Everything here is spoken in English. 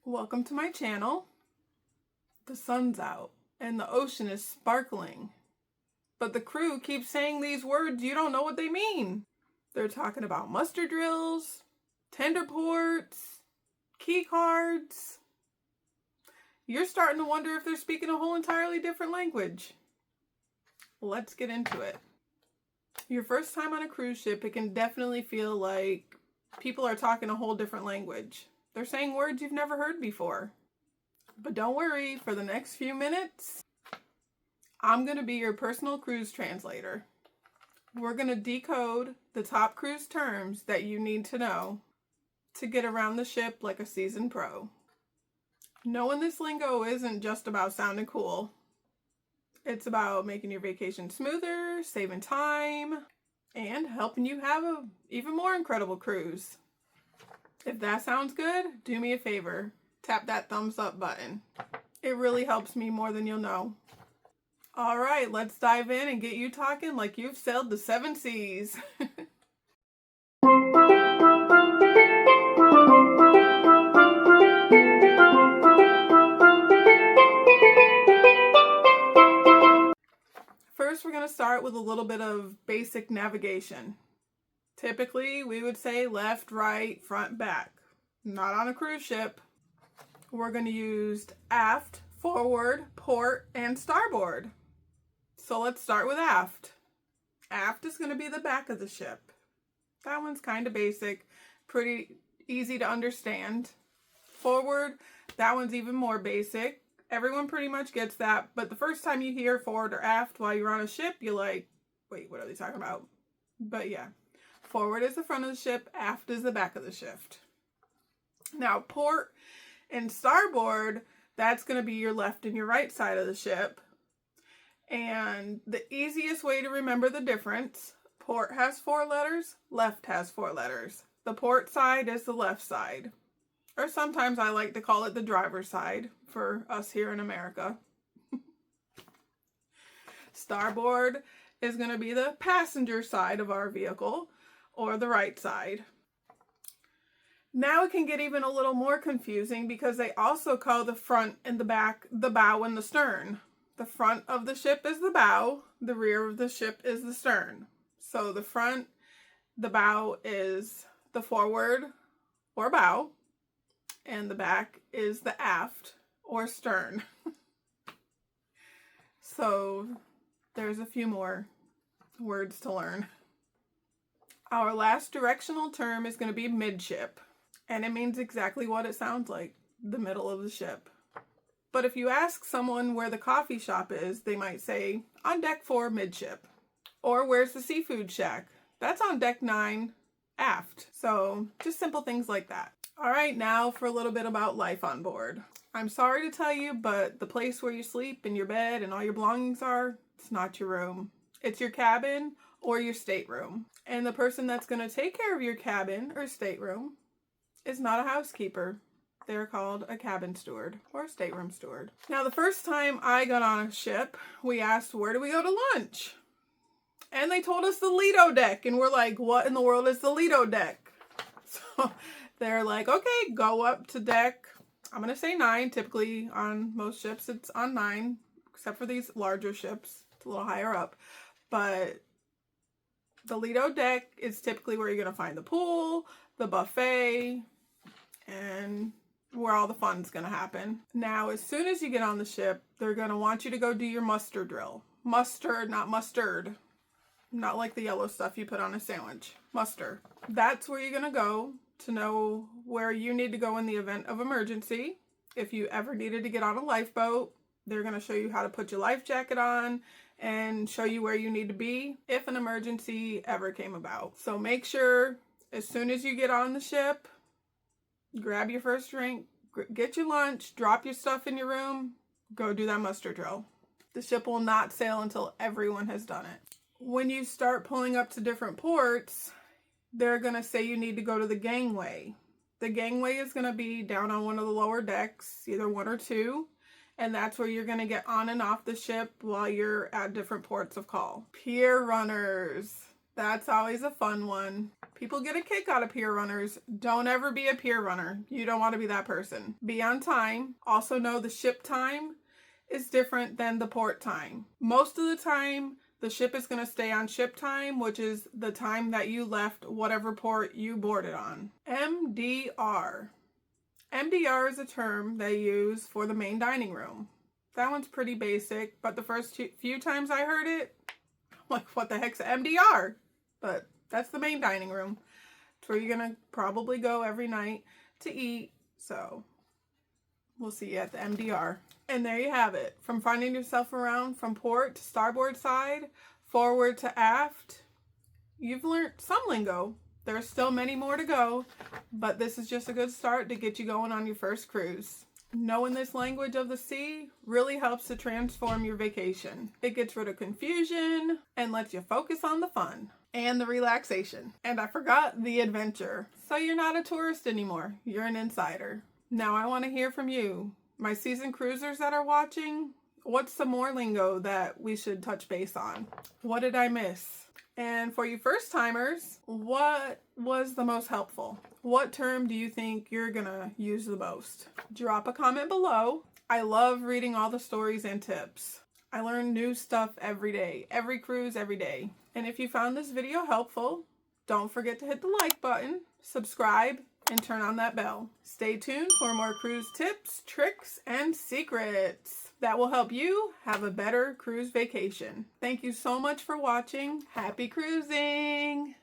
Welcome to my channel. The sun's out and the ocean is sparkling, but the crew keeps saying these words you don't know what they mean. They're talking about muster drills, tender ports, key cards. You're starting to wonder if they're speaking a whole entirely different language. Let's get into it. Your first time on a cruise ship, it can definitely feel like people are talking a whole different language. They're saying words you've never heard before. But don't worry, for the next few minutes, I'm going to be your personal cruise translator. We're going to decode the top cruise terms that you need to know to get around the ship like a seasoned pro. Knowing this lingo isn't just about sounding cool. It's about making your vacation smoother, saving time, and helping you have an even more incredible cruise. If that sounds good, do me a favor. Tap that thumbs up button. It really helps me more than you'll know. All right, let's dive in and get you talking like you've sailed the 7 seas. First, we're going to start with a little bit of basic navigation. Typically, we would say left, right, front, back. Not on a cruise ship. We're going to use aft, forward, port, and starboard. So let's start with aft. Aft is going to be the back of the ship. That one's kind of basic, pretty easy to understand. Forward, that one's even more basic. Everyone pretty much gets that, but the first time you hear forward or aft while you're on a ship, you're like, wait, what are they talking about? But yeah, forward is the front of the ship, aft is the back of the ship. Now, port and starboard, that's going to be your left and your right side of the ship. And the easiest way to remember the difference, port has 4 letters, left has 4 letters. The port side is the left side. Or sometimes I like to call it the driver's side for us here in America. Starboard is going to be the passenger side of our vehicle, or the right side. Now it can get even a little more confusing because they also call the front and the back the bow and the stern. The front of the ship is the bow, the rear of the ship is the stern. So the front, the bow is the forward or bow, and the back is the aft or stern. So there's a few more words to learn. Our last directional term is going to be midship, and it means exactly what it sounds like, the middle of the ship. But if you ask someone where the coffee shop is, they might say, on deck 4 midship. Or where's the seafood shack? That's on deck 9 aft. So just simple things like that. All right, now for a little bit about life on board. I'm sorry to tell you, but the place where you sleep and your bed and all your belongings are, it's not your room. It's your cabin or your stateroom. And the person that's going to take care of your cabin or stateroom is not a housekeeper. They're called a cabin steward or a stateroom steward. Now, the first time I got on a ship, we asked, where do we go to lunch? And they told us the lido deck. And we're like, what in the world is the lido deck? So they're like, okay, go up to deck, I'm going to say 9. Typically on most ships, it's on 9, except for these larger ships. It's a little higher up. But the lido deck is typically where you're going to find the pool, the buffet, and where all the fun's going to happen. Now, as soon as you get on the ship, they're going to want you to go do your muster drill. Muster, not mustard. Not like the yellow stuff you put on a sandwich. Muster. That's where you're going to go to know where you need to go in the event of emergency. If you ever needed to get on a lifeboat, they're going to show you how to put your life jacket on and show you where you need to be if an emergency ever came about. So make sure as soon as you get on the ship, grab your first drink, get your lunch, drop your stuff in your room, go do that muster drill. The ship will not sail until everyone has done it. When you start pulling up to different ports, they're going to say you need to go to the gangway. The gangway is going to be down on one of the lower decks, either 1 or 2, and that's where you're going to get on and off the ship while you're at different ports of call. Pier runners. That's always a fun one. People get a kick out of pier runners. Don't ever be a pier runner. You don't want to be that person. Be on time. Also know the ship time is different than the port time. Most of the time, the ship is going to stay on ship time, which is the time that you left whatever port you boarded on. MDR. MDR is a term they use for the main dining room. That one's pretty basic, but the first few times I heard it, I'm like, what the heck's MDR? But that's the main dining room. It's where you're going to probably go every night to eat. So we'll see you at the MDR. And there you have it. From finding yourself around from port to starboard side, forward to aft, you've learned some lingo. There's still many more to go, but this is just a good start to get you going on your first cruise. Knowing this language of the sea really helps to transform your vacation. It gets rid of confusion and lets you focus on the fun and the relaxation. And I forgot the adventure. So you're not a tourist anymore. You're an insider. Now I want to hear from you. My seasoned cruisers that are watching, what's some more lingo that we should touch base on? What did I miss? And for you first timers, what was the most helpful? What term do you think you're gonna use the most? Drop a comment below. I love reading all the stories and tips. I learn new stuff every day, every cruise, every day. And if you found this video helpful, don't forget to hit the like button, subscribe, and turn on that bell. Stay tuned for more cruise tips, tricks, and secrets that will help you have a better cruise vacation. Thank you so much for watching. Happy cruising!